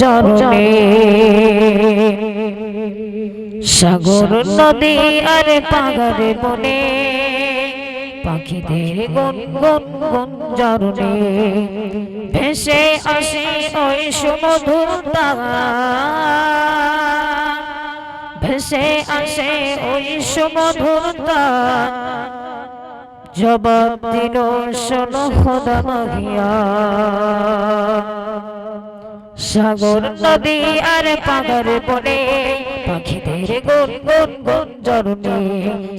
জরনে সাগর নদী আর পাহাড়ে বনে পাখিদের গুন গুন গুন জরনে ভেসে আসে ওই সুমধুর তারা ভেসে আসে ওই সুমধুর তারা জবাব দিল শোনো খোদা মাহিয়া সাগর নদী আর পাহাড় বনে পাখিদের গুন গুন গুন জরনে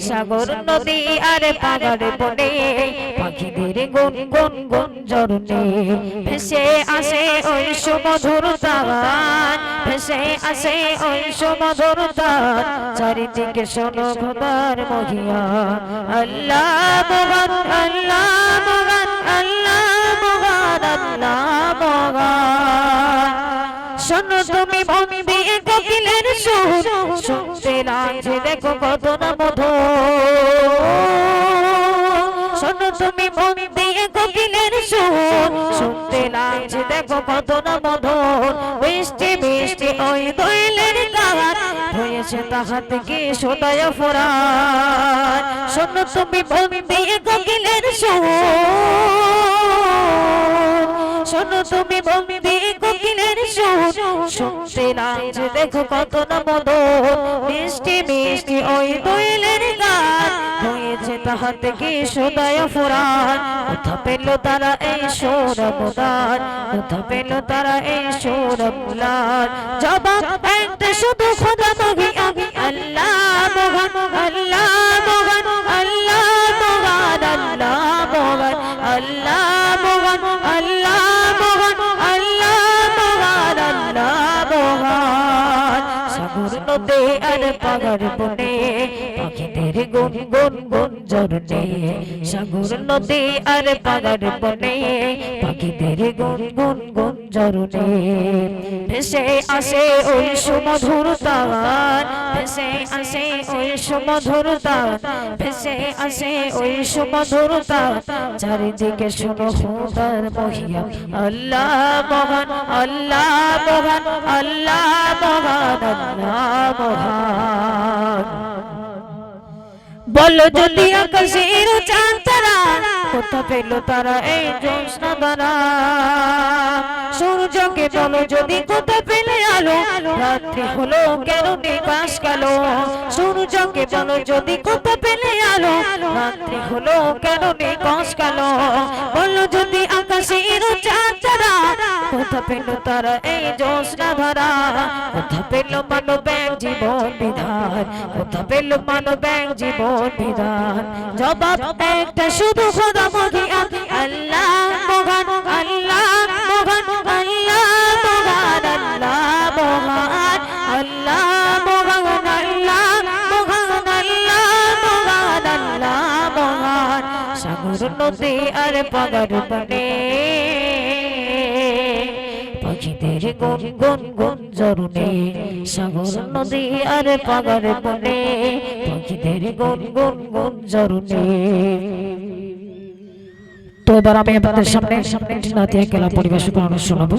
সাগর নদী আর পাহাড় বনে পাখিদের গুন গুন গুন জরনে ভেসে আসে ওই সুমধুর তান ভেসে আসে ওই সুমধুর তান চারিদিকে শোনো খোদার মহিয়া আল্লাহ মহান আল্লাহ মহান আল্লাহ মহান আল্লাহ মহান শোনো তুমি মন দিয়ে কোকিলের সুর শুনতে লাগছে দেখো কত না মধুর শোনো তুমি মন দিয়ে কোকিলের সুর শুনতে লাগছে দেখো কত না মধুর মিষ্টি মিষ্টি ওই দোয়েলের গান হয়েছে তাহার থেকে সোনায় ফোরান শোনো তুমি মন দিয়ে কোকিলের সুর শোনো তুমি মন দিয়ে কোকিলের সুর শুনতে লাগছে দেখো কত না মধুর মিষ্টি মিষ্টি ওই দোয়েলের গান হয়েছে তাহার থেকে সোনায় ফোরান কোথা পেল তারা এই সৌরভদান কোথা পেল তারা এই সৌরভলান জবাব একটা শুধু খোদা মাহিয়া আল্লাহ মহান আল্লাহ মহান আল্লাহ মহান আল্লাহ মহান আল্লাহ মহান আল্লাহ মহান আল্লাহ মহান আল্লাহ মহান সাগর নদী আর পাহাড় বনে পাখিদের গুন গুন গুন জরনে সাগর নদী আর পাহাড় বনে পাখিদের গুন গুন গুন জরনে ভেসে আসে ওই সুমধুর তান ভেসে আসে ওই সুমধুর তান ভেসে আসে ওই সুমধুর তান চারিদিকে শোনো খোদার মহিয়া আল্লাহ মহান আল্লাহ মহান আল্লাহ মহান আল্লাহ মহান বলো যদি আকাশের চাঁদ তারা কোথা পেল তারা এই জ্যোৎস্না দ্বারা সূর্যকে বলো যদি কোথা পেলে আলো রাত্রি হলো কেন নিবাস গেল সূর্যকে বলো যদি কোথা পেলে আলো রাত্রি হলো কেন নিবাস গেল বলো যদি আকাশের চাঁদ তারা কোথা পেল তারা এই জ্যোৎস্না ধারা কোথা পেল মানব জীবন বিধান কোথা পেল মানব জীবন বিধান জবাব একটা শুধু খোদা মাহিয়া আল্লাহ মহান আল্লাহ মহান আল্লাহ মহান আল্লাহ মহান আল্লাহ মহান আল্লাহ মহান আল্লাহ মহান আল্লাহ মহান সাগর নদী আর পাহাড় বনে পাখিদের গুন গুন গুন জরনে সাগর নদী আর পাহাড় বনে পাখিদের গুন গুন গুন জরনে তো এবার আমি আপনাদের সামনে নাতিয়া খেলা পরিবেশন করানো শোনাবো।